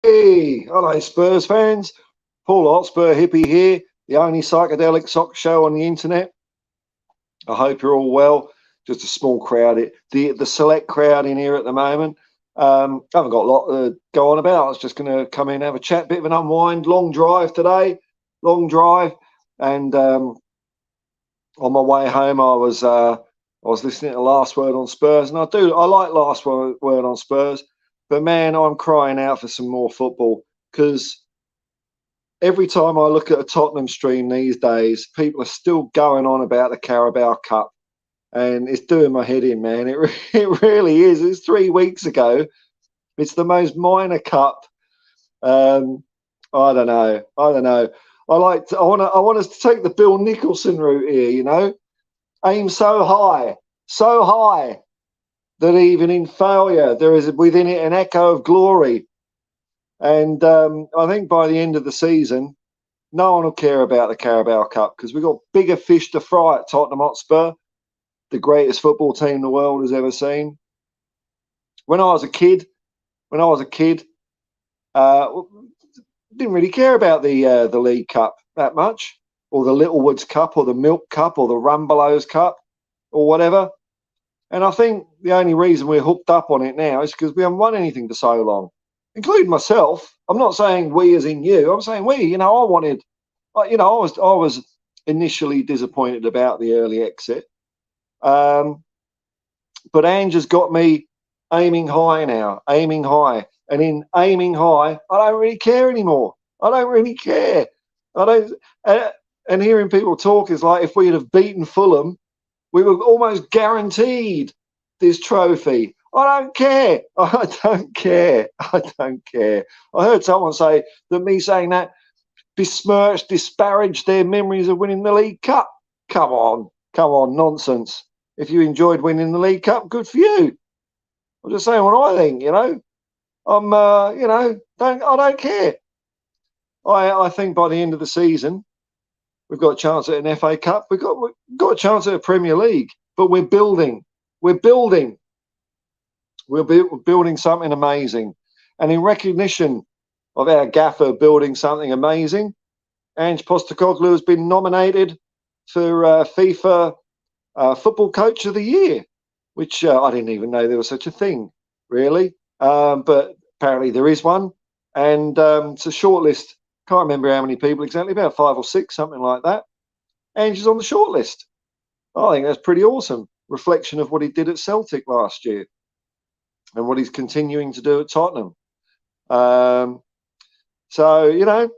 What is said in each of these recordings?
Hey, hello Spurs fans. Paul Hotspur Hippie here, the only psychedelic soccer show on the internet. I hope you're all well. Just a small crowd, the select crowd in here at the moment. I haven't got a lot to go on about. I was just going to come in, have a chat, bit of an unwind. Long drive today, and on my way home, I was listening to Last Word on Spurs, and I like Last Word on Spurs. But man, I'm crying out for some more football, because every time I look at a Tottenham stream these days, people are still going on about the Carabao Cup, and it's doing my head in, man. It really is. It's 3 weeks ago. It's the most minor cup. I don't know. I want us to take the Bill Nicholson route here. You know, aim so high that even in failure, there is within it an echo of glory. And I think by the end of the season, no one will care about the Carabao Cup, because we've got bigger fish to fry at Tottenham Hotspur, the greatest football team the world has ever seen. When I was a kid, didn't really care about the League Cup that much, or the Littlewoods Cup, or the Milk Cup, or the Rumbelows Cup. or whatever. And I think the only reason we're hooked up on it now is because we haven't won anything for so long, including myself. I'm not saying we as in you. I'm saying we. I wanted, I was initially disappointed about the early exit. But Ange has got me aiming high now, aiming high. And in aiming high, I don't really care anymore. I don't really care. I don't. And hearing people talk is like if we'd have beaten Fulham, we were almost guaranteed this trophy. I don't care. I don't care. I don't care. I heard someone say that me saying that disparaged their memories of winning the League Cup. Come on, nonsense. If you enjoyed winning the League Cup, good for you. I'm just saying what I think. I don't care. I think by the end of the season, we've got a chance at an FA Cup. We've got a chance at a Premier League. But we're building. We're building something amazing. And in recognition of our gaffer building something amazing, Ange Postecoglou has been nominated for FIFA Football Coach of the Year, which I didn't even know there was such a thing, really. But apparently there is one. And it's a shortlist. Can't remember how many people exactly, about 5 or 6, something like that. Ange is on the shortlist. I think that's pretty awesome. Reflection of what he did at Celtic last year and what he's continuing to do at Tottenham. So,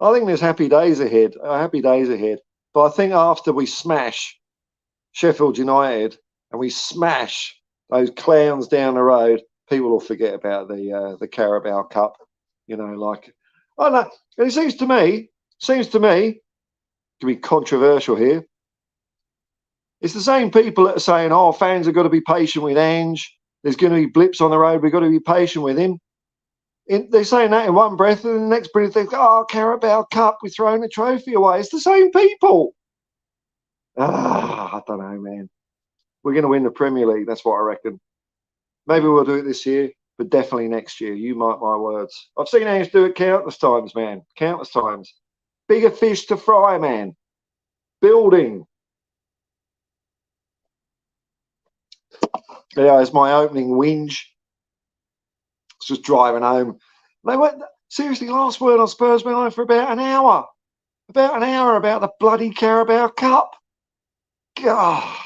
I think there's happy days ahead. But I think after we smash Sheffield United and we smash those clowns down the road, people will forget about the Carabao Cup. I don't know. And it seems to me, to be controversial here, it's the same people that are saying, oh, fans have got to be patient with Ange. There's going to be blips on the road. We've got to be patient with him. They're saying that in one breath, and in the next breath they go, oh, Carabao Cup, we're throwing the trophy away. It's the same people. I don't know, man. We're going to win the Premier League. That's what I reckon. Maybe we'll do it this year, but definitely next year. You mark my words. I've seen Ange do it countless times, man. Countless times. Bigger fish to fry, man. Building. Yeah, it's my opening whinge. It's just driving home. They went, seriously, last word on Spurs went on for about an hour. About the bloody Carabao Cup. God.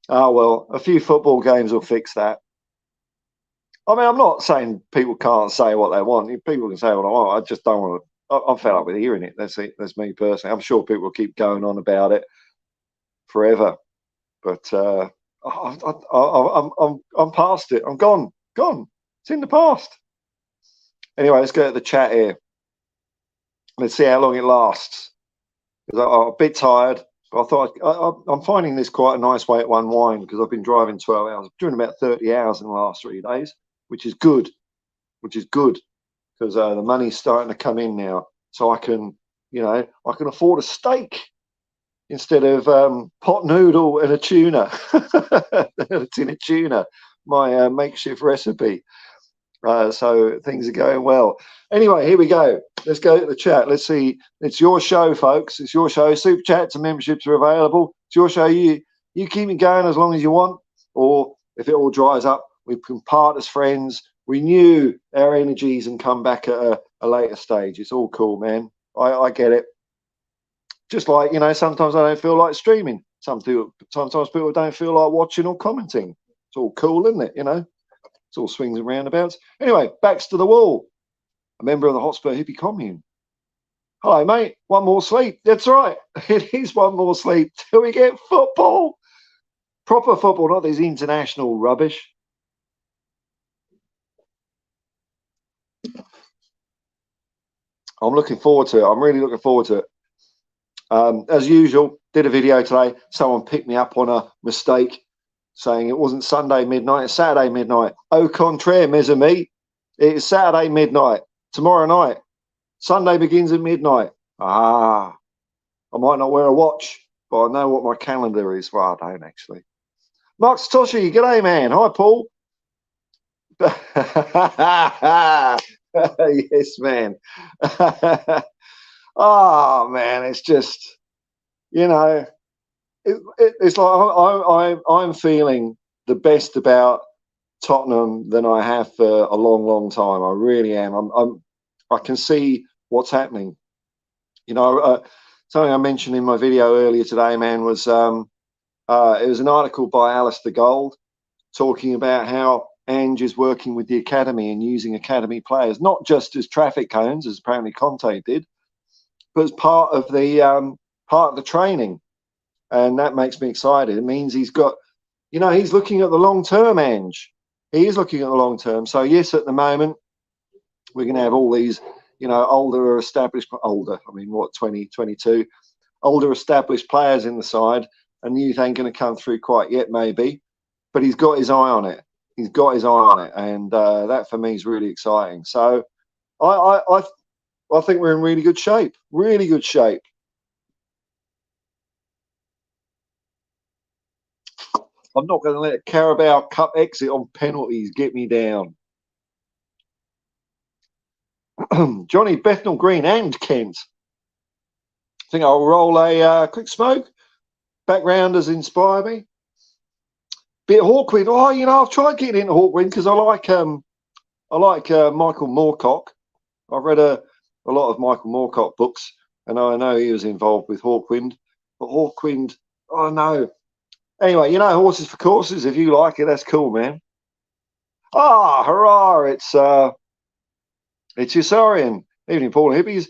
Oh, well, a few football games will fix that. I mean, I'm not saying people can't say what they want. People can say what I want. I just don't want to. I'm fed up with hearing it. That's it. That's me personally. I'm sure people will keep going on about it forever. But I'm past it. I'm gone. It's in the past. Anyway, let's go to the chat here. Let's see how long it lasts. Because I'm a bit tired. But I thought I'm finding this quite a nice way to unwind because I've been driving 12 hours. I'm doing about 30 hours in the last 3 days, which is good. Because the money's starting to come in now, so I can afford a steak instead of pot noodle and a tuna, a tin of tuna. My makeshift recipe. So things are going well. Anyway, here we go. Let's go to the chat. Let's see. It's your show, folks. It's your show. Super chats and memberships are available. It's your show. You keep it going as long as you want, or if it all dries up, we can part as friends, renew our energies, and come back at a later stage. It's all cool, man. I get it. Just like, sometimes I don't feel like streaming. Sometimes people don't feel like watching or commenting. It's all cool, isn't it? It's all swings and roundabouts. Anyway, backs to the wall. A member of the Hotspur hippie commune. Hello, mate. One more sleep. That's right. It is one more sleep till we get football. Proper football, not this international rubbish. I'm looking forward to it. I'm really looking forward to it. As usual, did a video today. Someone picked me up on a mistake, saying it wasn't Sunday midnight, it's Saturday midnight. Au contraire, mes amis. It is Saturday midnight. Tomorrow night. Sunday begins at midnight. I might not wear a watch, but I know what my calendar is. Well, I don't actually. Mark Satoshi, g'day, man. Hi, Paul. Yes, man. Oh, man, it's just, it's like I'm feeling the best about Tottenham than I have for a long, long time. I really am. I can see what's happening. You know, something I mentioned in my video earlier today, man, was it was an article by Alistair Gold talking about how Ange is working with the academy and using academy players, not just as traffic cones, as apparently Conte did, but as part of the training. And that makes me excited. It means he's got, you know, he's looking at the long term, Ange. He is looking at the long term. So yes, at the moment, we're going to have all these, you know, older established, older, I mean, what, 20, 22, older established players in the side, and youth ain't going to come through quite yet, maybe. But he's got his eye on it. He's got his eye on it. And that for me is really exciting. So I think we're in really good shape. Really good shape. I'm not going to let a Carabao Cup exit on penalties get me down. Johnny, Bethnal Green and Kent. I think I'll roll a quick smoke. Backgrounders inspire me. Bit Hawkwind. Oh, you know, I've tried getting into Hawkwind because I like Michael Moorcock. I've read a lot of Michael Moorcock books, and I know he was involved with Hawkwind. But Hawkwind, oh no. Anyway, you know, horses for courses. If you like it, that's cool, man. Ah, hurrah! It's Usarian. Evening, Paul Hippies.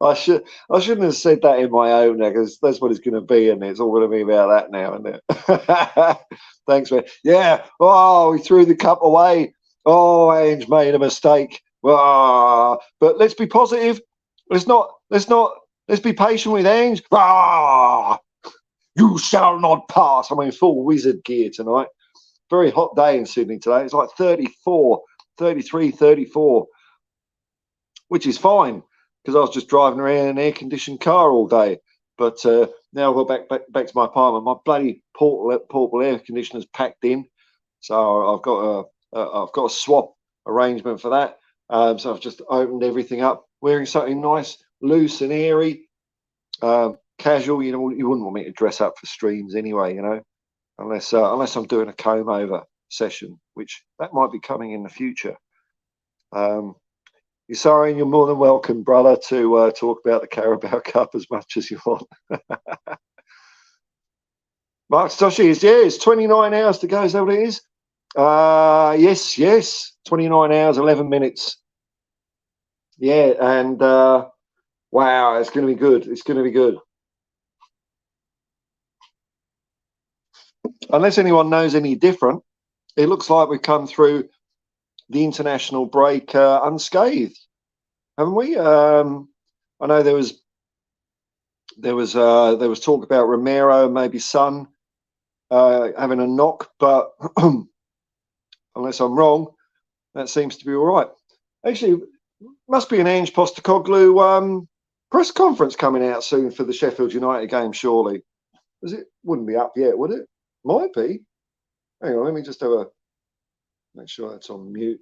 I shouldn't have said that in my opener because that's what it's going to be, and it's all going to be about that now, isn't it? Thanks, man. Yeah. Oh, we threw the cup away. Oh, Ange made a mistake. Ah, but let's be positive. Let's be patient with Ange. Ah, you shall not pass. I'm in full wizard gear tonight. Very hot day in Sydney today. It's like 34, 33, 34. Which is fine because I was just driving around in an air-conditioned car all day. But now I've got back to my apartment. My bloody portable air conditioner's packed in, so I've got a swap arrangement for that. So I've just opened everything up, wearing something nice, loose and airy, casual. You know, you wouldn't want me to dress up for streams anyway, you know, unless I'm doing a comb over session, which that might be coming in the future. Sorry, you're more than welcome, brother, to talk about the Carabao Cup as much as you want. Mark Stoshi is, yeah, it's 29 hours to go. Is that what it is? Yes. 29 hours, 11 minutes. Yeah, and wow, it's going to be good. It's going to be good. Unless anyone knows any different, it looks like we've come through the international break unscathed, haven't we? I know there was talk about Romero, maybe Son, having a knock, but unless I'm wrong, that seems to be all right. Actually, must be an Ange Postecoglou press conference coming out soon for the Sheffield United game, surely. It wouldn't be up yet, would it? Might be. Hang on, let me just make sure that's on mute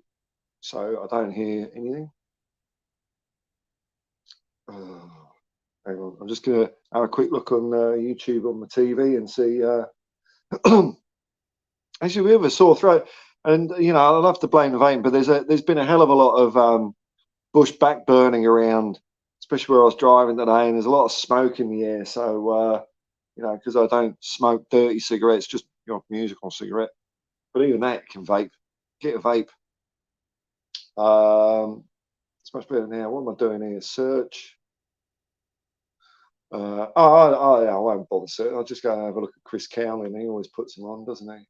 so I don't hear anything. Hang on, I'm just going to have a quick look on YouTube on my TV and see. Actually, we have a sore throat, and you know, I love to blame the vein, but there's been a hell of a lot of bush back burning around, especially where I was driving today, and there's a lot of smoke in the air. So you know, because I don't smoke dirty cigarettes, just musical cigarette. But even that can vape. Get a vape. It's much better now. What am I doing here? Search. Yeah, I won't bother search. I'll just go and have a look at Chris Cowling. He always puts them on, doesn't he?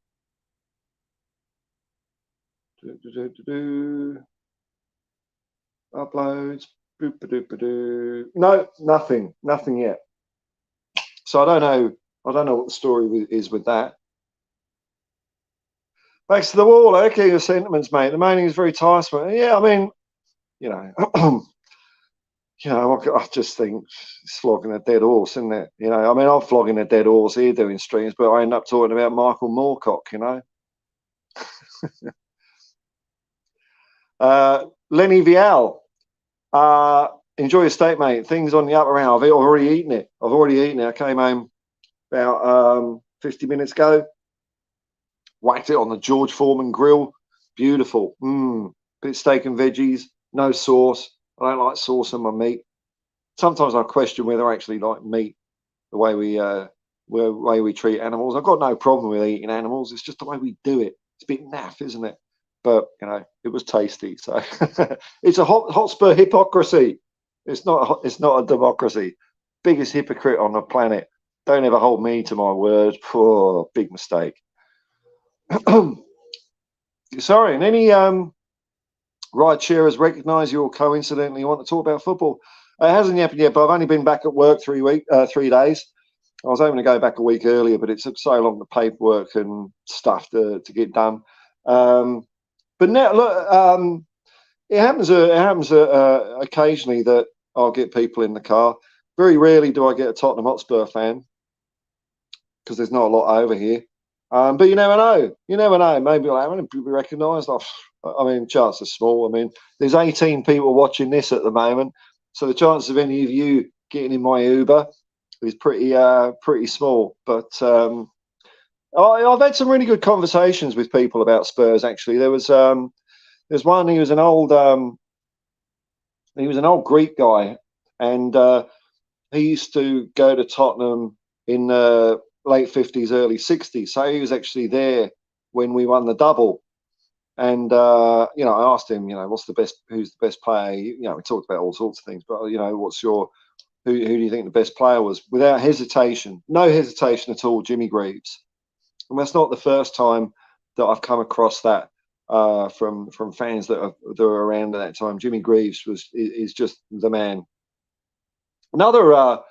Uploads. No, nothing yet. So I don't know what the story is with that. Thanks to the wall. Okay, your sentiments, mate. The moaning is very tiresome. Yeah, I mean, you know, I just think it's flogging a dead horse, isn't it? You know, I mean, I'm flogging a dead horse here doing streams, but I end up talking about Michael Moorcock, you know. Lenny Vial. enjoy your steak, mate. Things on the up around. I've already eaten it. I came home about 50 minutes ago. Whacked it on the George Foreman grill. Beautiful. Bit of steak and veggies. No sauce. I don't like sauce on my meat. Sometimes I question whether I actually like meat the way we treat animals. I've got no problem with eating animals. It's just the way we do it. It's a bit naff, isn't it? But it was tasty. So it's a Hotspur hypocrisy. It's not a democracy. Biggest hypocrite on the planet. Don't ever hold me to my word. Poor big mistake. Sorry, and any ride sharers recognise you or coincidentally want to talk about football? It hasn't happened yet, but I've only been back at work 3 days. I was hoping to go back a week earlier, but it took so long, the paperwork and stuff to get done. But now, look, it happens occasionally that I'll get people in the car. Very rarely do I get a Tottenham Hotspur fan because there's not a lot over here. But you never know. Maybe I haven't be recognised. I mean, chances are small. I mean, there's 18 people watching this at the moment, so the chances of any of you getting in my Uber is pretty small. But I've had some really good conversations with people about Spurs. Actually, there's one. He was an old Greek guy, and he used to go to Tottenham in the late 50s, early 60s. So he was actually there when we won the double. And I asked him, who's the best player? We talked about all sorts of things, but who do you think the best player was? Without hesitation, no hesitation at all, Jimmy Greaves. And that's not the first time that I've come across that from fans that were around at that time. Jimmy Greaves is just the man. Another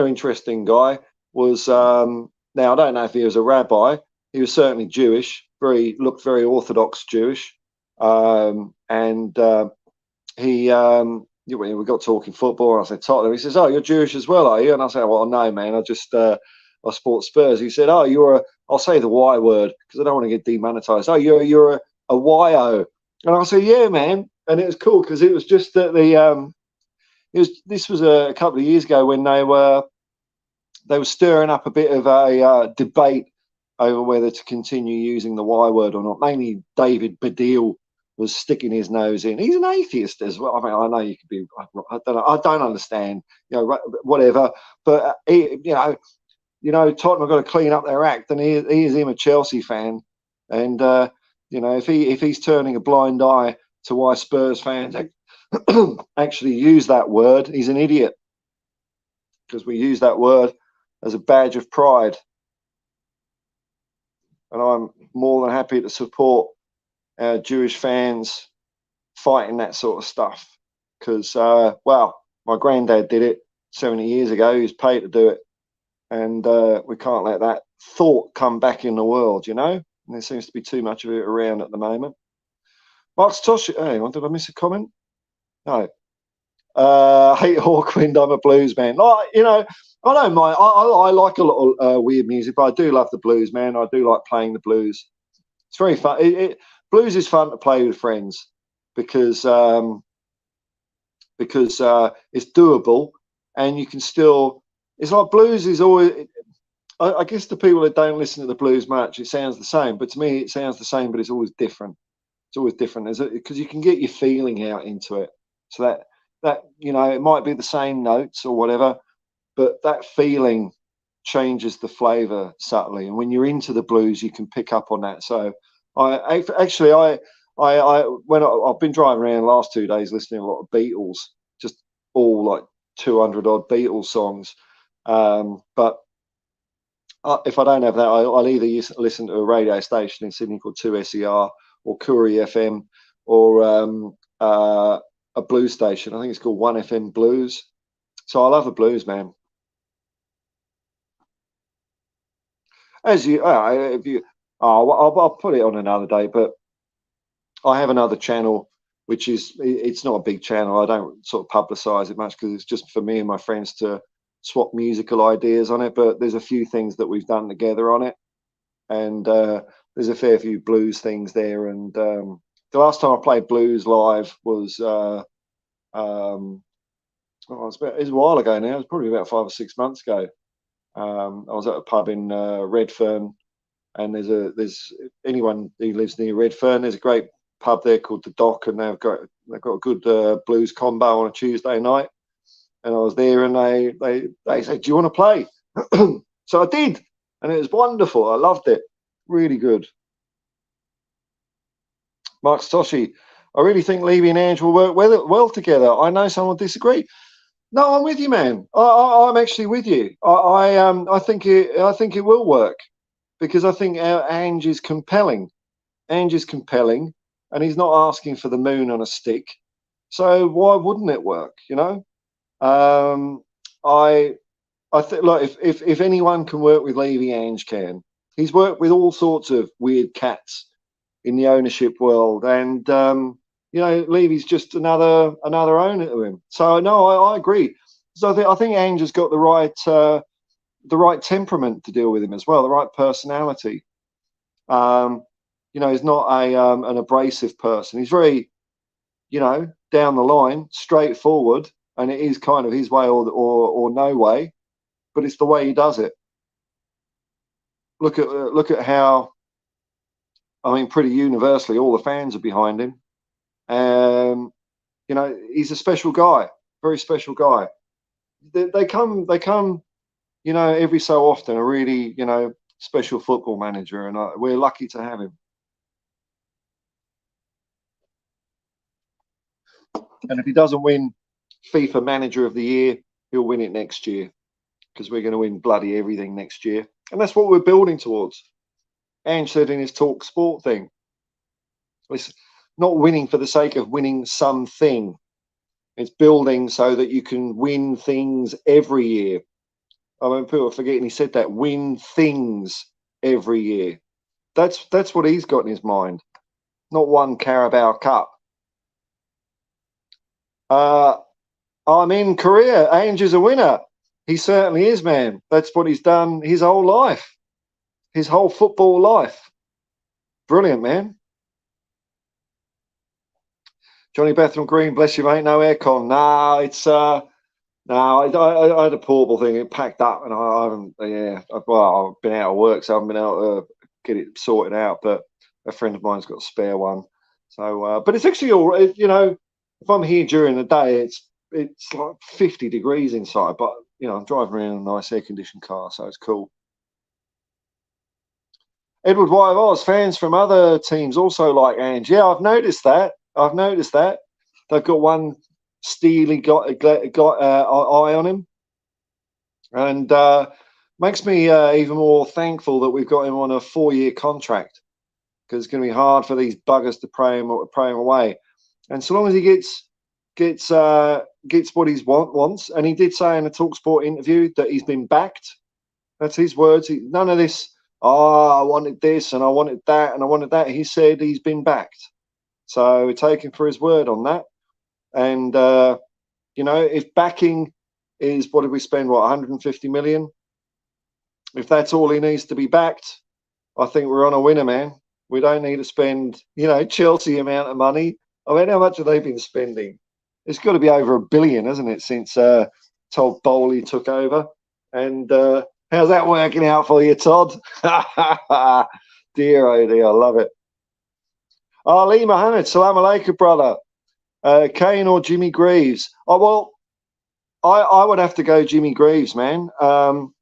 interesting guy was now I don't know if he was a rabbi. He was certainly Jewish. Looked very Orthodox Jewish, and he. We got talking football, and I said, Tottenham. He says, "Oh, you're Jewish as well, are you?" And I said, "Well, no, man. I support Spurs." He said, "Oh, I'll say the Y word because I don't want to get demonetized. Oh, you're a YO." And I said, "Yeah, man." And it was cool because it was just that this was a couple of years ago when they were stirring up a bit of a debate over whether to continue using the Y word or not. Mainly David Baddiel was sticking his nose in. He's an atheist as well. I mean, I know you could be. I don't know. I don't understand. Whatever. But Tottenham have got to clean up their act, and he is him a Chelsea fan, and if he's turning a blind eye to why Spurs fans actually use that word, he's an idiot, because we use that word as a badge of pride, and I'm more than happy to support our Jewish fans fighting that sort of stuff, because my granddad did it 70 years ago. He was paid to do it, and we can't let that thought come back in the world, and there seems to be too much of it around at the moment. Mark Tosh, hang on, did I miss a comment? No. Hate Hawkwind, I'm a blues man. I don't mind. I like a lot of weird music, but I do love the blues, man. I do like playing the blues. It's very fun. Blues is fun to play with friends because it's doable, and you can still. It's like blues is always. I guess the people that don't listen to the blues much, it sounds the same. But to me, it sounds the same, but it's always different. It's always different, because you can get your feeling out into it. So that it might be the same notes or whatever, but that feeling changes the flavour subtly. And when you're into the blues, you can pick up on that. So I've been driving around the last 2 days listening to a lot of Beatles, just all like 200 odd Beatles songs. But if I don't have that, I'll either listen to a radio station in Sydney called 2SER or Koori FM, or a blues station. I think it's called 1FM Blues. So I love the blues, man. I'll put it on another day, but I have another channel, which it's not a big channel. I don't sort of publicize it much because it's just for me and my friends to swap musical ideas on it. But there's a few things that we've done together on it, and there's a fair few blues things there. And the last time I played blues live was Oh, it was a while ago now. It was probably about 5 or 6 months ago. I was at a pub in Redfern, and there's anyone who lives near Redfern. There's a great pub there called the Dock, and they've got a good blues combo on a Tuesday night. And I was there, and they said, "Do you want to play?" So I did, and it was wonderful. I loved it. Really good. Mark Stoshi, I really think Levy and Ange will work well together. I know some will disagree. No, I'm with you, man. I'm actually with you. I think it will work because I think Ange is compelling. Ange is compelling, and he's not asking for the moon on a stick. So why wouldn't it work? Um, I I think, look, if anyone can work with Levy, Ange can. He's worked with all sorts of weird cats in the ownership world, and Levy's just another owner to him. So no, I agree. So I think Ange has got the right temperament to deal with him as well, the right personality. Um, he's not an abrasive person. He's very, down the line, straightforward, and it is kind of his way or no way, but it's the way he does it. Look at how, I mean, pretty universally, all the fans are behind him. He's a special guy, very special guy. They come, every so often, a really, special football manager, and we're lucky to have him. And if he doesn't win FIFA Manager of the Year, he'll win it next year because we're going to win bloody everything next year, and that's what we're building towards. Ange said in his Talk Sport thing, it's not winning for the sake of winning something. It's building so that you can win things every year. I mean, people are forgetting he said that, win things every year. That's what he's got in his mind, not one Carabao Cup. I'm in Korea. Ange is a winner. He certainly is, man. That's what he's done his whole life, his whole football life. Brilliant, man. Johnny Bethnal Green, bless you, mate. No aircon. Nah, it's no, I had a portable thing. It packed up, and I haven't. Yeah, I've been out of work, so I haven't been able to get it sorted out. But a friend of mine's got a spare one. So, but it's actually all right. If I'm here during the day, it's like 50 degrees inside. But I'm driving around in a nice air-conditioned car, so it's cool. Edward White of Oz, fans from other teams also like Ange. Yeah, I've noticed that. They've got one steely got eye on him, and makes me even more thankful that we've got him on a 4-year contract, because it's going to be hard for these buggers to pray him away. And so long as he gets what he wants, and he did say in a Talksport interview that he's been backed. That's his words. None of this. Oh, I wanted this and I wanted that and I wanted that. He said he's been backed. So we take him for his word on that. And if backing is, what did we spend? 150 million? If that's all he needs to be backed, I think we're on a winner, man. We don't need to spend, Chelsea amount of money. I mean, how much have they been spending? It's got to be over $1 billion, hasn't it, since Todd Bowley took over? And how's that working out for you, Todd? Dear, oh dear, I love it. Ali Mohammed, salam alaikum, brother. Kane or Jimmy Greaves? Oh, well, I would have to go Jimmy Greaves, man. And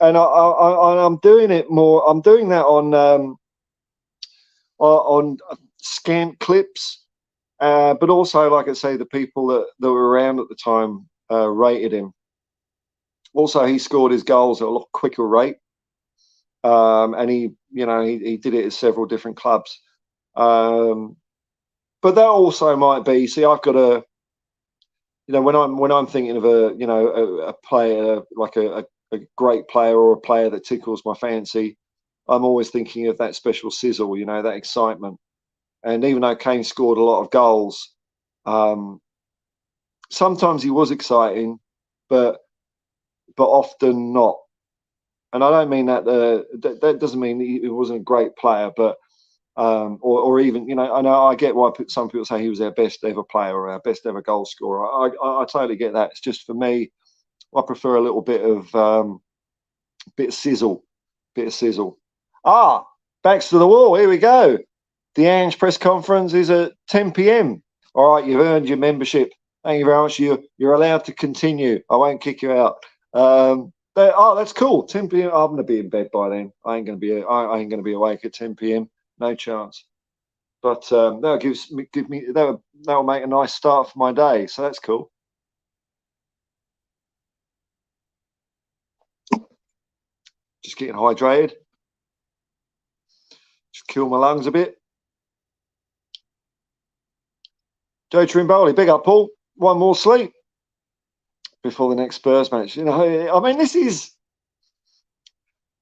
I'm doing it more. I'm doing that on scant clips, but also, like I say, the people that were around at the time rated him. Also, he scored his goals at a lot quicker rate, and he did it at several different clubs. But that also might be. See, I've got a, when I'm thinking of a player, like a great player or a player that tickles my fancy, I'm always thinking of that special sizzle, that excitement. And even though Kane scored a lot of goals, sometimes he was exciting, but often not. And I don't mean that. That doesn't mean he wasn't a great player, but or even, I know I get why some people say he was our best ever player or our best ever goal scorer. I totally get that. It's just for me, I prefer a little bit of sizzle, bit of sizzle. Backs to the wall. Here we go. The Ange press conference is at 10 p.m. All right, you've earned your membership. Thank you very much. You're allowed to continue. I won't kick you out. That's cool. 10 p.m. I'm gonna be in bed by then. I ain't gonna be awake at 10 p.m. No chance. But that'll make a nice start for my day. So that's cool. Just getting hydrated. Just kill my lungs a bit. Joe Trimboli, big up, Paul. One more sleep before the next Spurs match. I mean, this is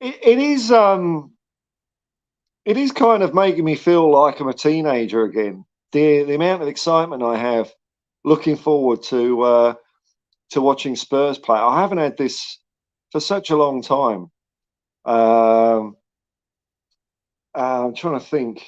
it is kind of making me feel like I'm a teenager again. The amount of excitement I have looking forward to watching Spurs play. I haven't had this for such a long time. I'm trying to think.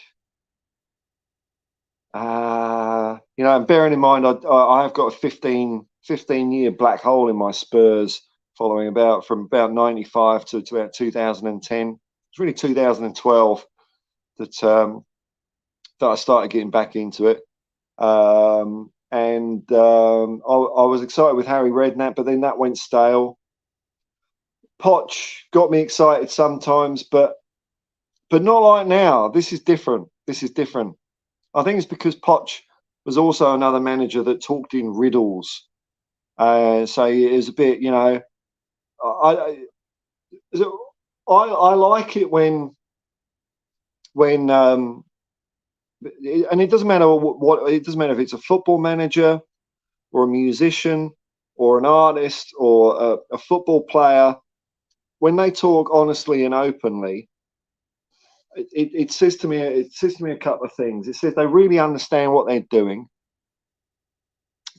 And bearing in mind, I have got a 15-year black hole in my Spurs, following from about 95 to about 2010. It's really 2012 that I started getting back into it. I was excited with Harry Redknapp, but then that went stale. Poch got me excited sometimes, but not like now. This is different. I think it's because Poch was also another manager that talked in riddles. So it was a bit, I like it when and it doesn't matter it doesn't matter if it's a football manager or a musician or an artist or a football player. When they talk honestly and openly, it says to me a couple of things. It says they really understand what they're doing,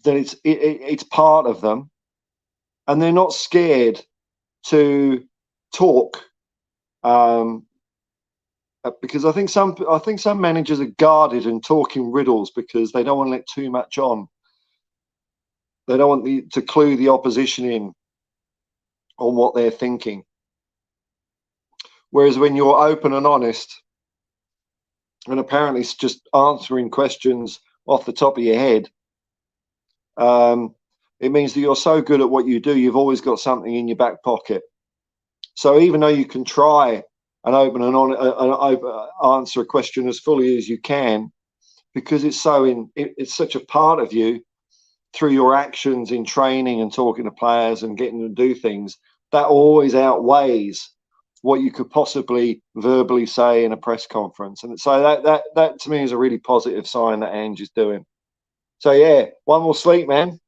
that it's part of them, and they're not scared to talk. Because I think some managers are guarded and talking riddles because they don't want to let too much on. They don't want to clue the opposition in on what they're thinking. Whereas when you're open and honest, and apparently it's just answering questions off the top of your head, it means that you're so good at what you do, you've always got something in your back pocket. So even though you can try and answer a question as fully as you can, because it's such a part of you through your actions in training and talking to players and getting them to do things, that always outweighs what you could possibly verbally say in a press conference. And so that to me is a really positive sign that Ange is doing. So yeah, one more sleep, man.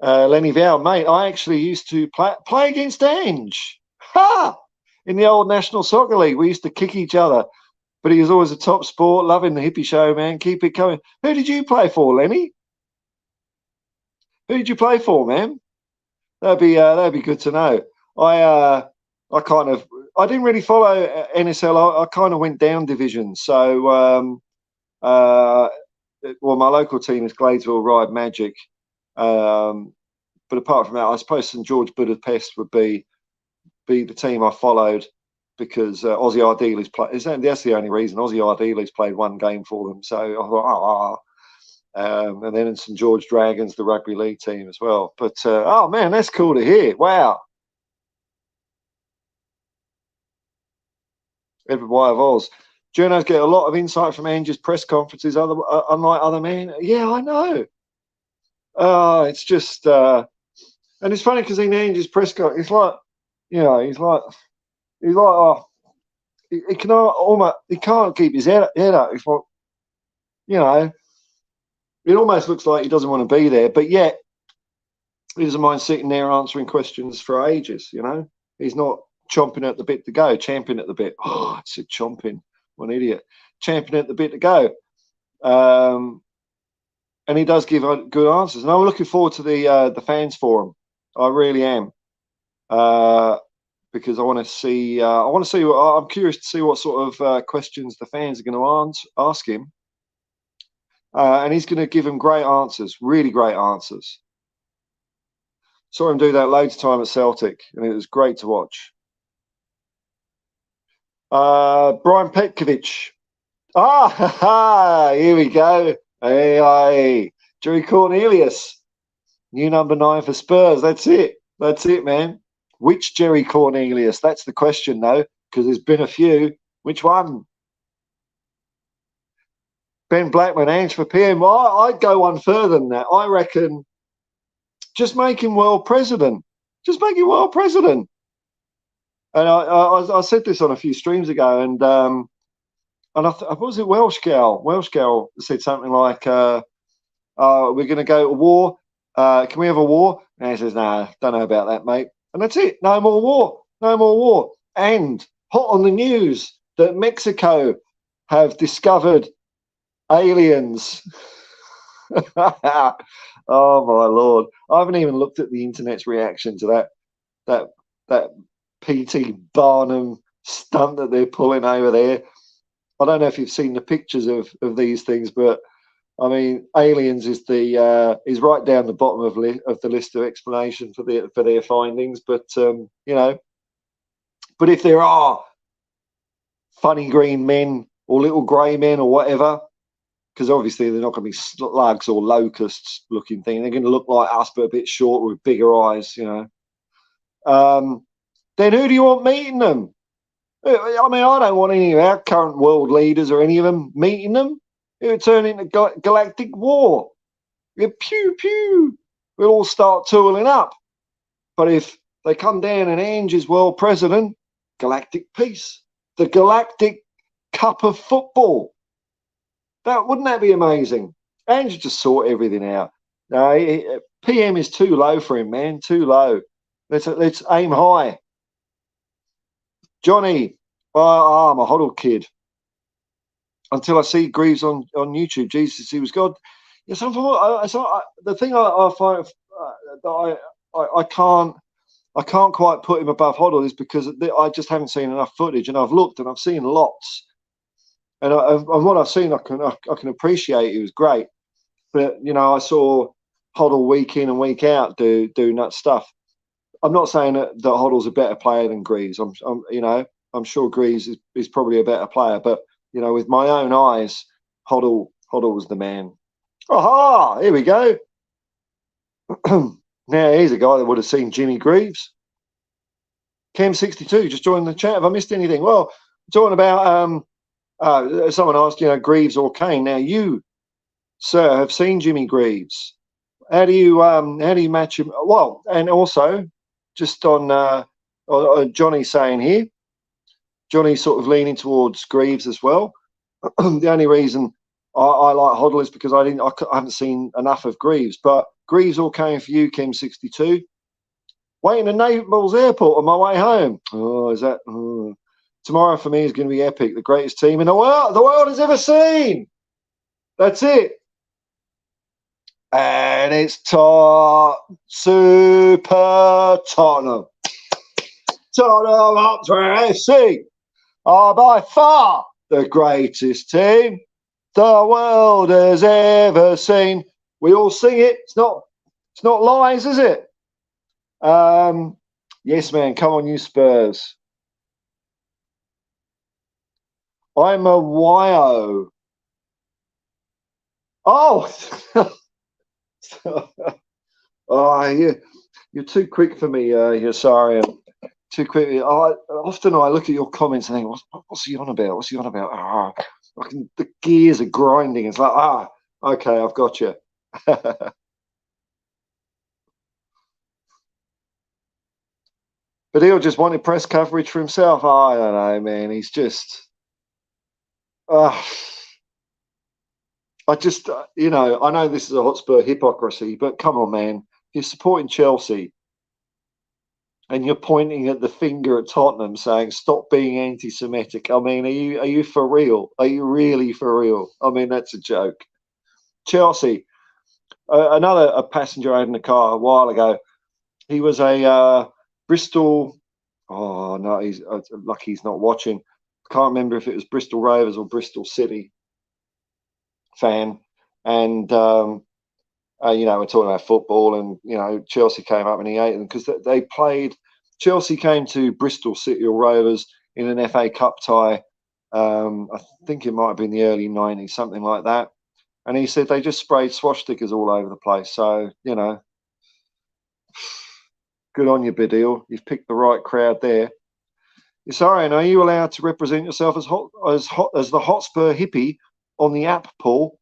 Lenny Val, mate, I actually used to play against Ange. Ha! In the old National Soccer League, we used to kick each other. But he was always a top sport, loving the hippie show, man. Keep it coming. Who did you play for, Lenny? Who did you play for, man? That'd be good to know. I didn't really follow NSL. I kind of went down divisions. So my local team is Gladesville Ride Magic. But apart from that, I suppose St George Budapest would be the team I followed, because Ozzy Ardiles played. That's the only reason. Ozzy Ardiles played one game for them. So I thought, and then in St George Dragons, the rugby league team as well. But oh man, that's cool to hear. Wow. Edward White of Oz. Journos get a lot of insight from Ange's press conferences, unlike other men. Yeah, I know. It's just, and it's funny because in Ange's press conference, it's like, he's like, he can't keep his head up. It's like, it almost looks like he doesn't want to be there, but yet he doesn't mind sitting there answering questions for ages. He's not chomping at the bit to go, champing at the bit. Oh, I said chomping. What an idiot. Champing at the bit to go. And he does give good answers. And I'm looking forward to the fans forum. I really am. because I want to see. I'm curious to see what sort of questions the fans are going to ask him, and he's going to give them great answers, really great answers. Saw him do that loads of time at Celtic, and it was great to watch. Brian Petkovic. Here we go. Hey, Jerry Cornelius, new number 9 for Spurs. That's it, man. Which Jerry Cornelius? That's the question, though, because there's been a few. Which one? Ben Blackman, Ange for PM. I'd go one further than that. I reckon just make him world president. Just make him world president. And I said this on a few streams ago, and was it Welsh Gal? Welsh Gal said something like, "We're going to go to war. Can we have a war?" And he says, "Nah, don't know about that, mate." And that's it. No more war. No more war. And hot on the news that Mexico have discovered aliens. Oh my Lord! I haven't even looked at the internet's reaction to that PT Barnum stunt that they're pulling over there. I don't know if you've seen the pictures of these things, but I mean, aliens is right down the bottom of the list of explanation for their findings. But but if there are funny green men or little grey men or whatever, because obviously they're not going to be slugs or locusts looking thing. They're going to look like us, but a bit shorter with bigger eyes, Then who do you want meeting them? I mean, I don't want any of our current world leaders or any of them meeting them. It would turn into galactic war. Pew, pew. We'll all start tooling up. But if they come down and Ange is world president, galactic peace. The galactic cup of football. Wouldn't that be amazing? Ange just sort everything out. No, PM is too low for him, man. Too low. Let's aim high. Johnny, I'm a Hoddle kid. Until I see Greaves on YouTube, Jesus, he was God. Yeah, the thing I find that I can't quite put him above Hoddle is because I just haven't seen enough footage, and I've looked and I've seen lots, and what I've seen I can appreciate. He was great, but I saw Hoddle week in and week out do nuts stuff. I'm not saying that Hoddle's a better player than Greaves. I'm sure Greaves is probably a better player, but with my own eyes, Hoddle was the man. Aha! Here we go. Now here's a guy that would have seen Jimmy Greaves. Cam62 just joined the chat. Have I missed anything? Well, talking about someone asked, Greaves or Kane. Now you, sir, have seen Jimmy Greaves. How do you match him? Well, and also just on Johnny saying here, Johnny's sort of leaning towards Greaves as well. The only reason I like Hoddle is because I haven't seen enough of Greaves. But Greaves all came for you, Kim62. Waiting at Naples Airport on my way home. Oh, is that? Tomorrow for me is going to be epic. The greatest team in the world has ever seen. That's it. And it's Super Tottenham. Tottenham Hotspur FC are by far the greatest team the world has ever seen. We all sing it. It's not lies, is it? Yes, man. Come on, you Spurs. I'm a YO. Oh, you're too quick for me. You're sorry. Too quick. Often I look at your comments and think, what's he on about? What's he on about? The gears are grinding. It's like, okay, I've got you. But he'll just wanted press coverage for himself. I don't know, man. He's just, I just, I know this is a Hotspur hypocrisy, but come on, man. You're supporting Chelsea and you're pointing at the finger at Tottenham saying, stop being anti-Semitic. I mean, are you for real? Are you really for real? I mean, that's a joke. Chelsea, a passenger I had in the car a while ago. He was a Bristol Oh no, he's lucky he's not watching. I can't remember if it was Bristol Rovers or Bristol City fan, and we're talking about football, and Chelsea came up and he ate them because they played. Chelsea came to Bristol City or Rovers in an FA Cup tie. I think it might have been the early '90s, something like that. And he said they just sprayed swastikas all over the place. So good on you, Badil. You've picked the right crowd there. Sorry, are you allowed to represent yourself as the Hotspur hippie on the app, Paul,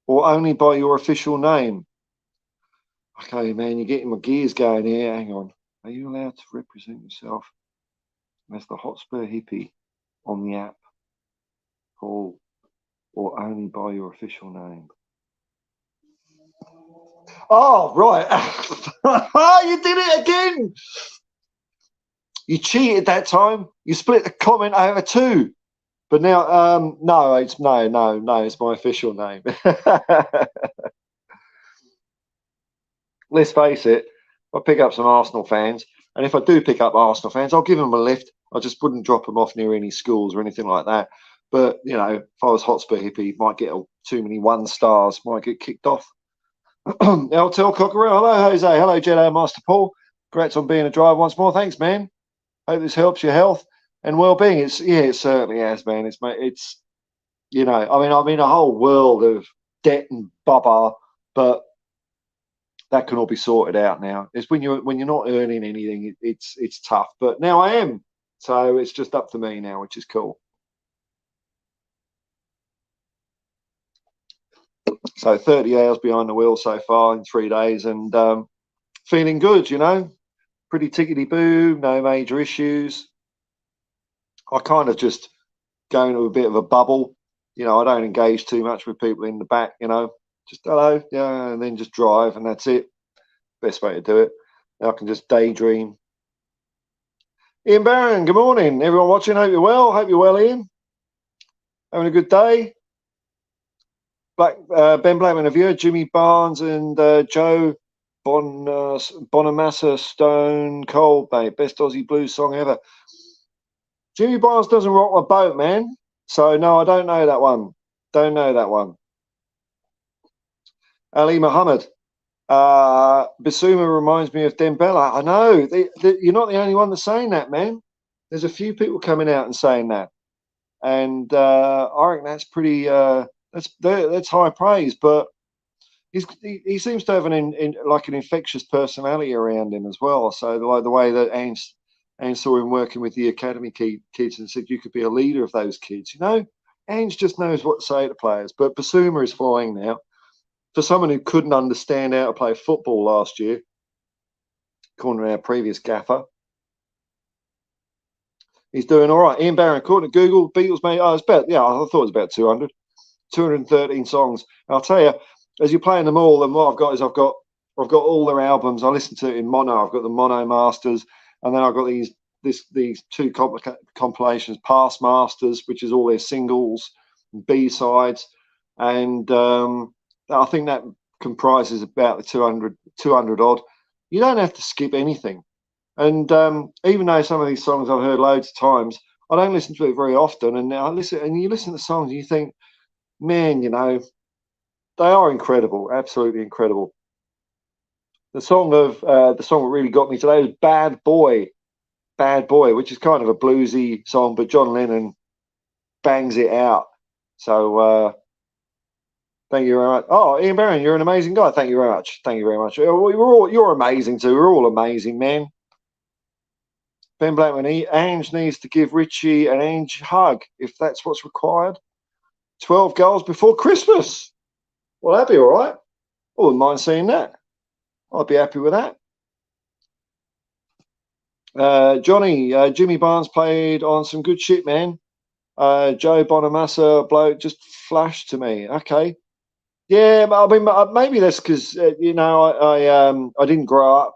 or only by your official name? Okay, man, you're getting my gears going here. Hang on. Are you allowed to represent yourself as the Hotspur hippie on the app, Paul, or only by your official name? Oh, right. You did it again. You cheated that time. You split the comment over two. But now, no, it's my official name. Let's face it, I pick up some Arsenal fans, and if I do pick up Arsenal fans, I'll give them a lift. I just wouldn't drop them off near any schools or anything like that. But if I was Hotspur hippie, might get too many 1 stars, might get kicked off. LTL Cockerel, hello Jose, hello Jedi Master Paul. Congrats on being a driver once more. Thanks, man. Hope this helps your health and well-being. It certainly has, man. It's I'm in a whole world of debt and bubba, but that can all be sorted out now. It's when you're not earning anything, it's tough. But now I am, so it's just up to me now, which is cool. So 30 hours behind the wheel so far in 3 days, and feeling good. Pretty tickety-boo, no major issues. I kind of just go into a bit of a bubble. I don't engage too much with people in the back. Just hello, yeah, and then just drive, and that's it. Best way to do it. I can just daydream. Ian Barron, good morning. Everyone watching, hope you're well. Hope you're well, Ian. Having a good day. Ben Blackman, a viewer, Jimmy Barnes and Joe Bonamassa Stone Cold, mate. Best Aussie blues song ever. Jimmy Barnes doesn't rock my boat, man. So, no, I don't know that one. Don't know that one. Ali Muhammad. Basuma reminds me of Dembele. I know. You're not the only one that's saying that, man. There's a few people coming out and saying that. And I reckon that's pretty... that's high praise, but he seems to have an infectious personality around him as well. So the way that Ange saw him working with the academy kids and said you could be a leader of those kids. Ange just knows what to say to players. But Basuma is flying now. For someone who couldn't understand how to play football last year, according to our previous gaffer, he's doing all right. Ian Barron, according to Google, Beatles made. I thought it was about 200. 213 songs. And I'll tell you, as you're playing them all, and what I've got is I've got all their albums. I listen to it in mono. I've got the mono masters, and then I've got these two compilations, Past Masters, which is all their singles, B-sides, and I think that comprises about the 200 odd. You don't have to skip anything. And even though some of these songs I've heard loads of times, I don't listen to it very often. And you listen to the songs and you think, man, they are incredible, absolutely incredible. The song that really got me today was Bad Boy, which is kind of a bluesy song, but John Lennon bangs it out. So thank you very much. Oh, Ian Barron, you're an amazing guy. Thank you very much. Thank you very much. You're amazing too. We're all amazing, man. Ben Blackman, Ange needs to give Richie an Ange hug if that's what's required. 12 goals before Christmas. Well, that'd be all right. I wouldn't mind seeing that. I'd be happy with that. Johnny, Jimmy Barnes played on some good shit, man. Joe Bonamassa bloke just flashed to me. Okay. Yeah, I mean, maybe that's because, I didn't grow up.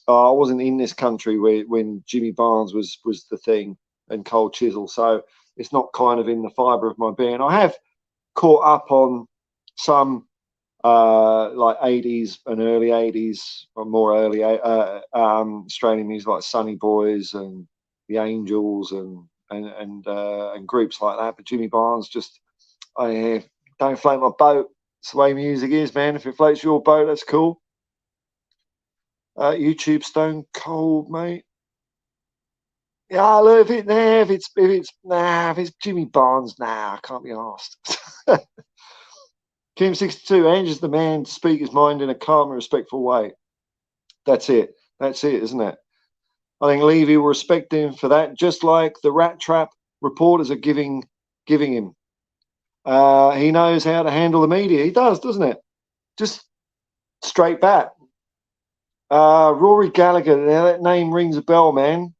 I wasn't in this country when Jimmy Barnes was the thing and Cold Chisel. So it's not kind of in the fibre of my being. I have caught up on some like 80s and early 80s, or more early Australian music like Sunny Boys and the Angels and groups like that. But Jimmy Barnes just, don't float my boat. It's the way music is, man. If it floats your boat, that's cool. YouTube Stone Cold, mate. Yeah, look, if it's Jimmy Barnes, I can't be asked. Kim62, Ange's the man to speak his mind in a calm and respectful way. That's it, isn't it? I think Levy will respect him for that, just like the rat trap reporters are giving him. He knows how to handle the media. He does, doesn't it? Just straight back. Rory Gallagher, now that name rings a bell, man.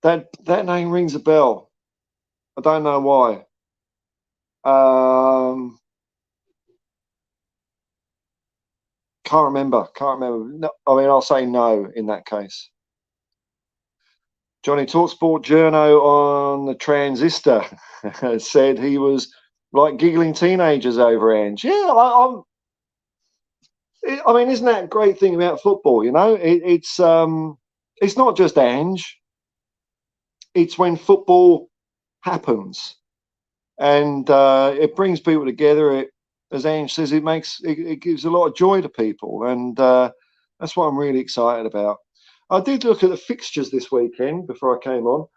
That name rings a bell. I don't know why. Can't remember. No, I mean, I'll say no in that case. Johnny Talksport Journo on the Transistor said he was like giggling teenagers over Ange. Yeah, I mean, isn't that a great thing about football? You know, it's not just Ange. It's when football happens, and it brings people together. It, as Ange says, it gives a lot of joy to people, and that's what I'm really excited about. I did look at the fixtures this weekend before I came on.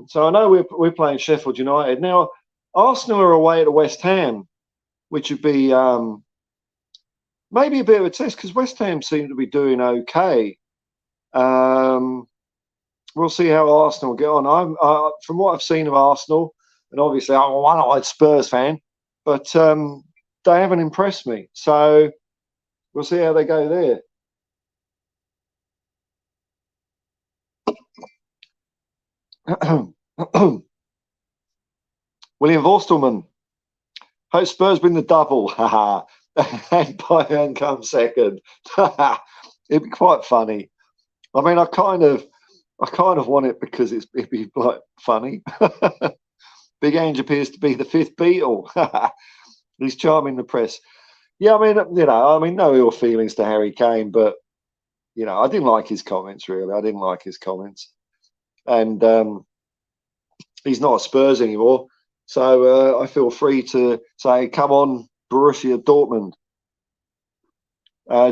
So I know we're playing Sheffield United. Now, Arsenal are away to West Ham, which would be maybe a bit of a test because West Ham seem to be doing okay. We'll see how Arsenal get on. From what I've seen of Arsenal, and obviously I'm a one-eyed Spurs fan, but they haven't impressed me. So we'll see how they go there. William Vorstelman. Hope Spurs win the double. And Bayern come second. It'd be quite funny. I mean, I kind of want it because it'd be like funny. Big Ange appears to be the fifth Beatle. He's charming the press. Yeah, I mean, no ill feelings to Harry Kane, but I didn't like his comments. Really, I didn't like his comments, and he's not a Spurs anymore. So I feel free to say, come on, Borussia Dortmund.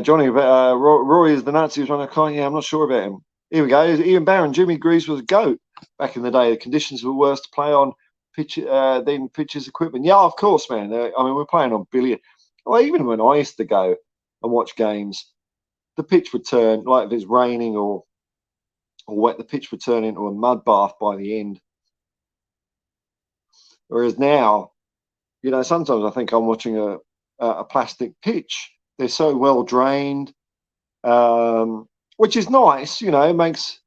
Johnny, Rory is the Nazis running a car. Yeah, I'm not sure about him. Here we go. Ian Barron, Jimmy Greaves was a GOAT back in the day. The conditions were worse to play on than pitches equipment. Yeah, of course, man. I mean, we're playing on billion. Well, even when I used to go and watch games, the pitch would turn, like if it's raining or wet, the pitch would turn into a mud bath by the end. Whereas now, sometimes I think I'm watching a plastic pitch. They're so well drained, which is nice. It makes,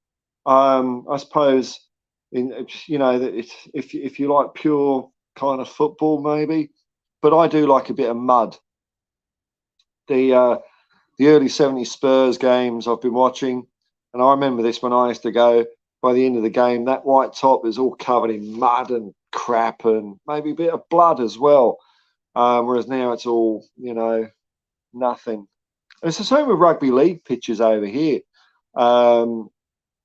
I suppose, that if you like pure kind of football, maybe. But I do like a bit of mud. The early '70s Spurs games I've been watching, and I remember this when I used to go. By the end of the game, that white top is all covered in mud and crap and maybe a bit of blood as well. Whereas now it's all, nothing. And it's the same with rugby league pitches over here. There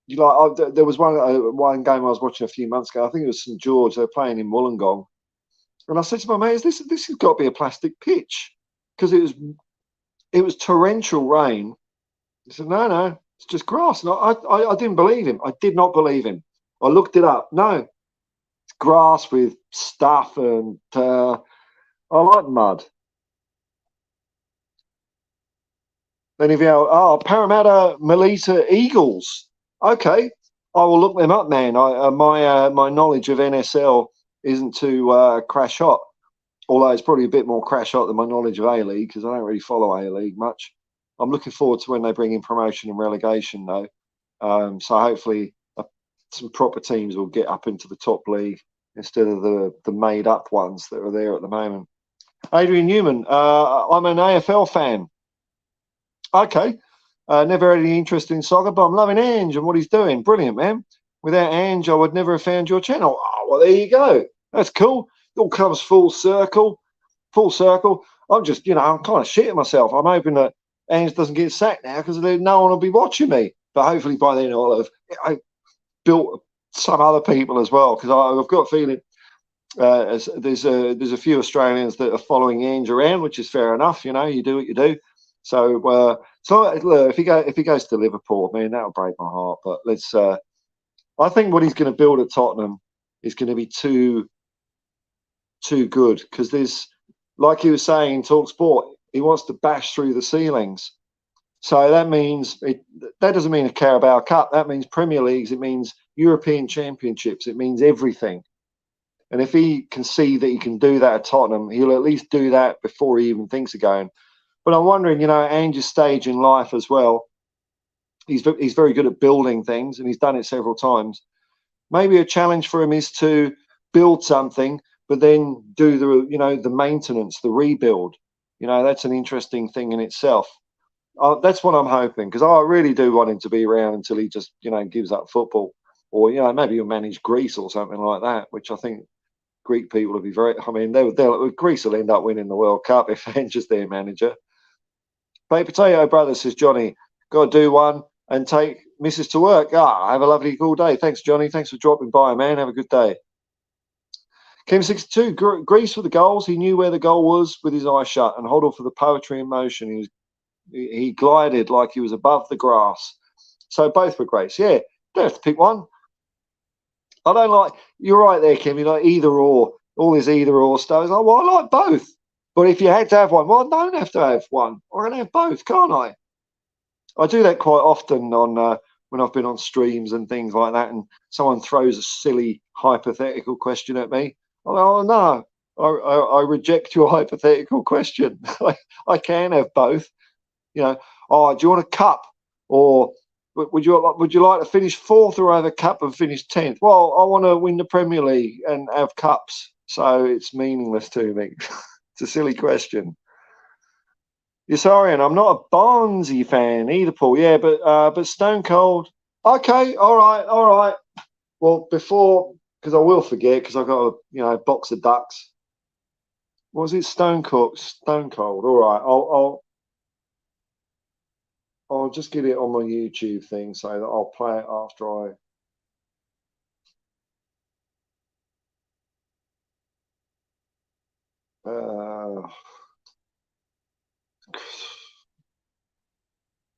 was one game I was watching a few months ago. I think it was St George. They were playing in Wollongong, and I said to my mate, "This has got to be a plastic pitch," because it was torrential rain. He said, "No, it's just grass." And I didn't believe him. I did not believe him. I looked it up. No, it's grass with stuff, and I like mud. Then if you Parramatta Melita Eagles, okay, I will look them up, man. My knowledge of NSL isn't too crash hot, although it's probably a bit more crash hot than my knowledge of A League because I don't really follow A League much. I'm looking forward to when they bring in promotion and relegation, though. So hopefully some proper teams will get up into the top league instead of the made up ones that are there at the moment. Adrian Newman, I'm an AFL fan. Okay. Never had any interest in soccer, but I'm loving Ange and what he's doing. Brilliant, man. Without Ange, I would never have found your channel. Oh, well, there you go. That's cool. It all comes full circle. Full circle. I'm just, I'm kind of shitting myself. I'm hoping that Ange doesn't get sacked now because no one will be watching me. But hopefully by then I built some other people as well, because I've got a feeling there's a few Australians that are following Ange around, which is fair enough. You do what you do. So look, if he goes to Liverpool, man, that'll break my heart. But let's. I think what he's going to build at Tottenham is going to be too good, because there's, like he was saying in TalkSport, he wants to bash through the ceilings. So that means that doesn't mean a Carabao Cup. That means Premier Leagues. It means European Championships. It means everything. And if he can see that he can do that at Tottenham, he'll at least do that before he even thinks of going. But I'm wondering, Ange's stage in life as well. He's very good at building things, and he's done it several times. Maybe a challenge for him is to build something, but then do the maintenance, the rebuild. That's an interesting thing in itself. That's what I'm hoping, because I really do want him to be around until he just gives up football, or maybe he'll manage Greece or something like that, which I think Greek people will be very. I mean, Greece will end up winning the World Cup if Ange's their manager. Baked Potato Brother says, Johnny, got to do one and take Mrs. to work. Have a lovely cool day. Thanks, Johnny. Thanks for dropping by, man. Have a good day. Kim62, Greece with the goals. He knew where the goal was with his eyes shut, and hold on for the poetry in motion. He glided like he was above the grass. So both were great. So yeah, don't have to pick one. I don't like. You're right there, Kim. You like either or. All this either or stuff. It's like, well, I like both. But if you had to have one, well, I don't have to have one. I can have both, can't I? I do that quite often on when I've been on streams and things like that, and someone throws a silly hypothetical question at me. I'm like, oh no, I reject your hypothetical question. I can have both. Oh, do you want a cup, or would you like to finish fourth or have a cup and finish 10th? Well, I want to win the Premier League and have cups, so it's meaningless to me. It's a silly question. Yes, sorry, and I'm not a Barnsley fan either, Paul. Yeah, but Stone Cold. Okay, all right. Well, because I will forget, because I've got a box of ducks. What was it? Stone Cold. All right, I'll just get it on my YouTube thing so that I'll play it after I.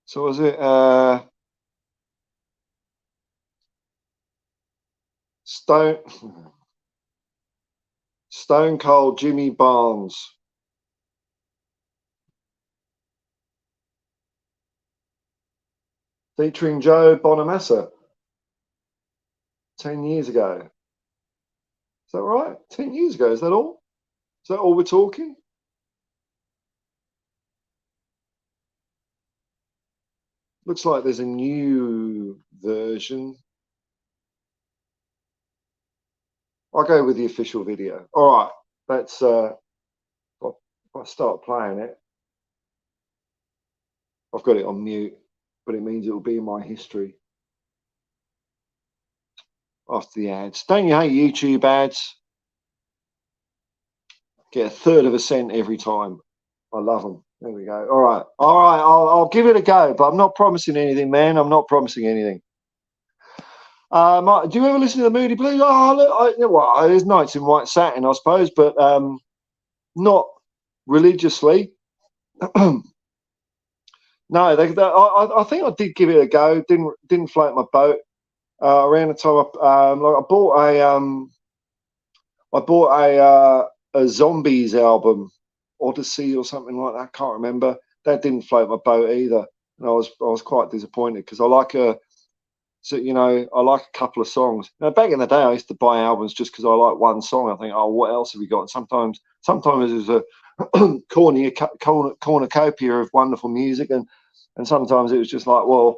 So was it Stone Cold Jimmy Barnes? Featuring Joe Bonamassa 10 years ago. Is that right? 10 years ago, is that all? Is that all we're talking? Looks like there's a new version. I'll go with the official video. All right, let's if I start playing it. I've got it on mute, but it means it will be in my history after the ads. Don't you hate YouTube ads? Get a third of a cent every time. I love them. There we go. All right. I'll give it a go, but I'm not promising anything, man. I'm not promising anything. Do you ever listen to the Moody Blues? Well, there's Nights in White Satin, I suppose, but not religiously. No, I think I did give it a go. Didn't float my boat. Around the time I bought a Zombies album, Odyssey or something like that. I can't remember. That didn't float my boat either, and I was quite disappointed, because I like a couple of songs. Now, back in the day, I used to buy albums just because I like one song. I think, oh, what else have we got? And sometimes there's a cornucopia of wonderful music, and sometimes it was just like, well,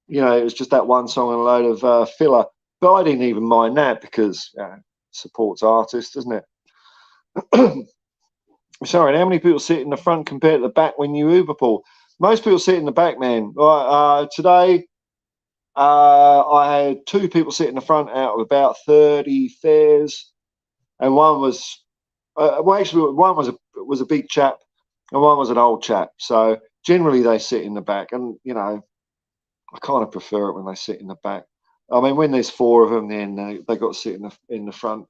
it was just that one song and a load of filler. But I didn't even mind that, because supports artists, doesn't it? Sorry, how many people sit in the front compared to the back when you Uber, Paul? Most people sit in the back, man. Today, I had 2 people sit in the front out of about 30 fares, and one was one was a big chap, and one was an old chap. So generally they sit in the back, and I kind of prefer it when they sit in the back. I mean, when there's four of them, then they got to sit in the front.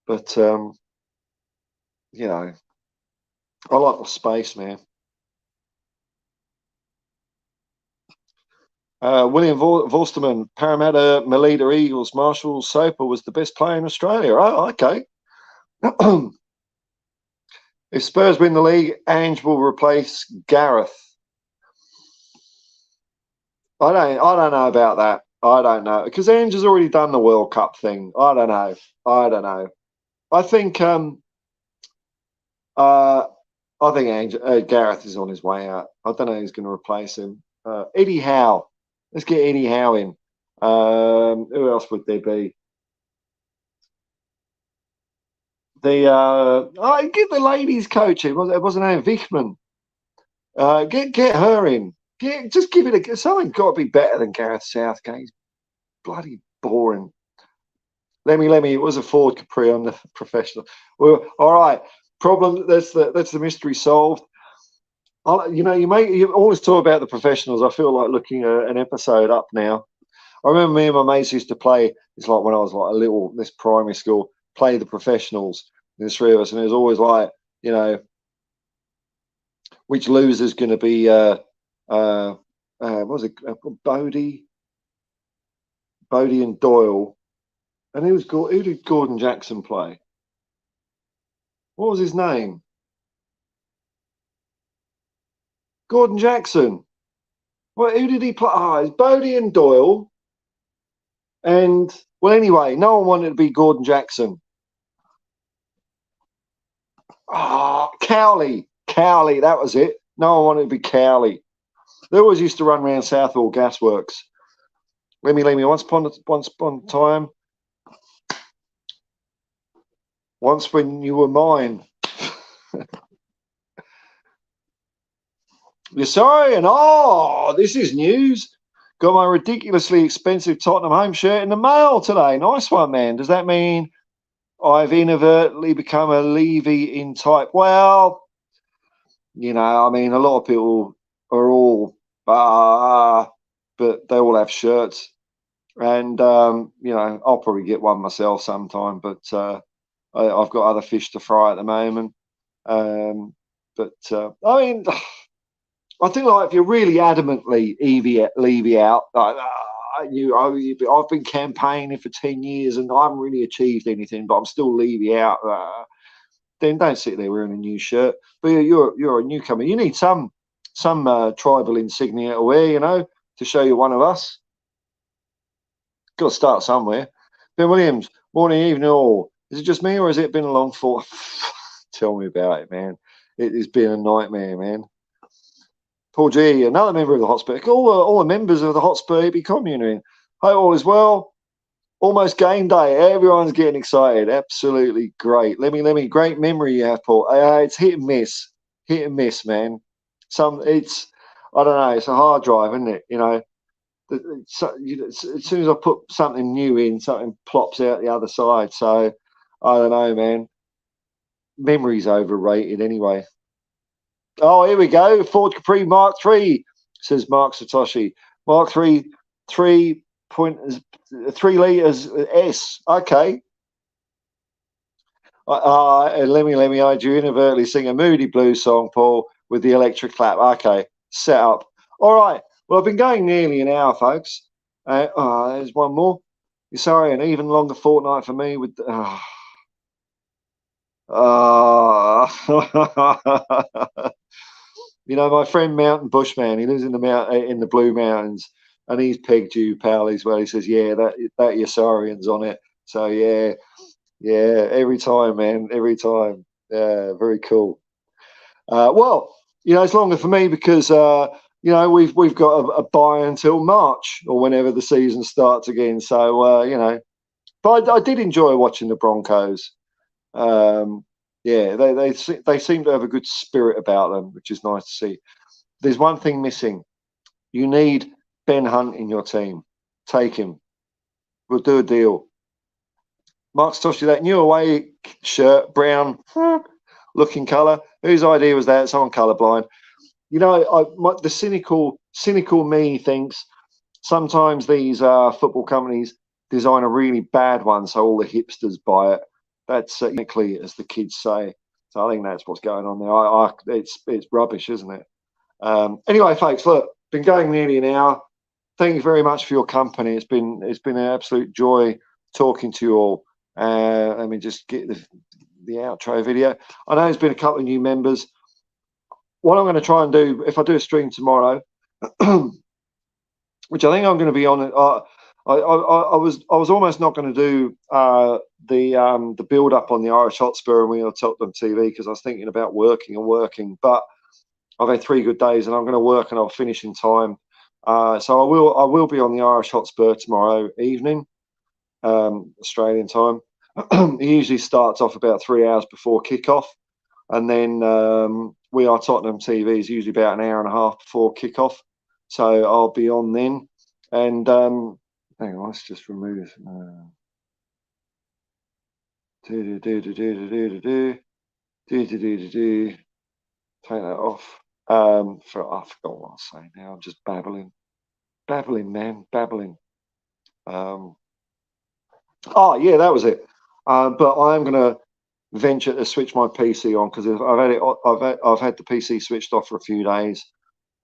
But I like the space, man. William Vorsterman, Parramatta, Melita Eagles, Marshall Soper was the best player in Australia. Oh, okay. If Spurs win the league, Ange will replace Gareth. I don't know about that. I don't know because Ange has already done the World Cup thing. I don't know. I think uh, Ange, Gareth is on his way out. I don't know who's going to replace him. Eddie Howe. Let's get Eddie Howe in. Who else would there be? Get the ladies coach in. It wasn't her Vickman. Get her in. Just give it something. Got to be better than Gareth Southgate. He's bloody boring. Let me. It was a Ford Capri. I'm the professional. Well, all right. Problem. That's the mystery solved. You always talk about the professionals. I feel like looking at an episode up now. I remember me and my mates used to play. It's like when I was like this primary school, play the professionals. There's three of us, and it was always like, which loser's going to be what was it, Bodie and Doyle, and who did Gordon Jackson play? What was his name? Gordon Jackson. Well, who did he play? It's Bodie and Doyle. And well, anyway, no one wanted to be Gordon Jackson. Cowley, that was it. No one wanted to be Cowley. They always used to run around Southall Gasworks. Let me. Once upon a time, once when you were mine. You're sorry, and this is news. Got my ridiculously expensive Tottenham home shirt in the mail today. Nice one, man. Does that mean I've inadvertently become a Levy in type? Well, I mean, a lot of people are all, but they all have shirts. And, I'll probably get one myself sometime, but I've got other fish to fry at the moment. I mean, I think if you're really adamantly Levy out, I've been campaigning for 10 years and I haven't really achieved anything, but I'm still Levy out. Then don't sit there wearing a new shirt. But you're a newcomer. You need some tribal insignia to wear, to show you're one of us. Got to start somewhere. Ben Williams, morning, evening, all. Is it just me or has it been a long fall? Tell me about it, man. It has been a nightmare, man. Paul G, another member of the Hotspur. All the members of the Hotspur hippie community. Hope all is well. Almost game day. Everyone's getting excited. Absolutely great. Let me. Great memory you have, Paul. It's hit and miss. Hit and miss, man. I don't know. It's a hard drive, isn't it? As soon as I put something new in, something plops out the other side. So I don't know, man. Memory's overrated anyway. Oh, here we go. Ford Capri Mark III, says Mark Satoshi. Mark III, 3 litres S. Okay. Let me. I do inadvertently sing a Moody Blues song, Paul, with the electric clap. Okay. Set up. All right. Well, I've been going nearly an hour, folks. There's one more. Sorry, an even longer fortnight for me with. My friend Mountain Bushman, he lives in the Blue Mountains, and he's pegged you, pal, as well. He says, yeah, that Yossarian's on it. So yeah, every time, man, every time. Yeah, very cool. Well, it's longer for me because we've got a buy until March or whenever the season starts again. So but I did enjoy watching the Broncos. They seem to have a good spirit about them, which is nice to see. There's one thing missing. You need Ben Hunt in your team. Take him. We'll do a deal. Mark Toshi, that new away shirt, brown, looking colour. Whose idea was that? Someone colourblind. You know, the cynical me thinks sometimes these football companies design a really bad one so all the hipsters buy it. That's technically, as the kids say. So I think that's what's going on there. It's rubbish, isn't it? Anyway, folks, look, been going nearly an hour. Thank you very much for your company. It's been an absolute joy talking to you all. Let me just get the outro video. I know there's been a couple of new members. What I'm going to try and do, if I do a stream tomorrow, which I think I'm going to be on, I was almost not going to do the build up on the Irish Hotspur and we on Tottenham TV because I was thinking about working, but I've had 3 good days and I'm going to work and I'll finish in time. So I will be on the Irish Hotspur tomorrow evening, Australian time. It usually starts off about 3 hours before kickoff, and then we are Tottenham TV is usually about an hour and a half before kickoff. So I'll be on then. And hang on, let's just remove. Take that off. I forgot what I was saying now. I'm just babbling, man, babbling. Oh yeah, that was it. But I'm gonna venture to switch my PC on because I've had the PC switched off for a few days,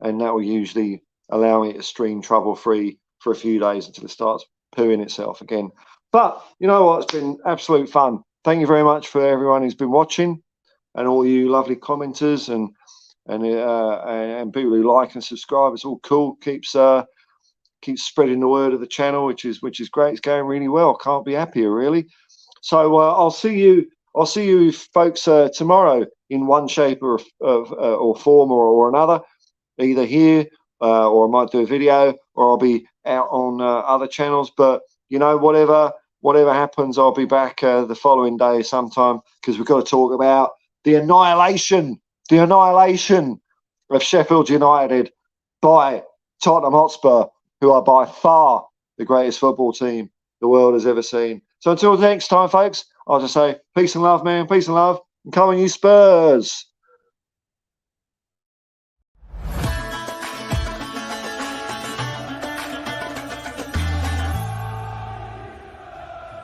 and that will usually allow me to stream trouble free for a few days until it starts pooing itself again. But you know what? It's been absolute fun. Thank you very much for everyone who's been watching and all you lovely commenters and people who like and subscribe. It's all cool. Keeps spreading the word of the channel, which is great. It's going really well. Can't be happier, really. So I'll see you folks tomorrow in one shape or form or another, either here or I might do a video or I'll be out on other channels. But you know, whatever happens, I'll be back the following day sometime because we've got to talk about the annihilation of Sheffield United by Tottenham Hotspur, who are by far the greatest football team the world has ever seen. So until next time, folks, I'll just say peace and love, man. Peace and love. And come on, you Spurs.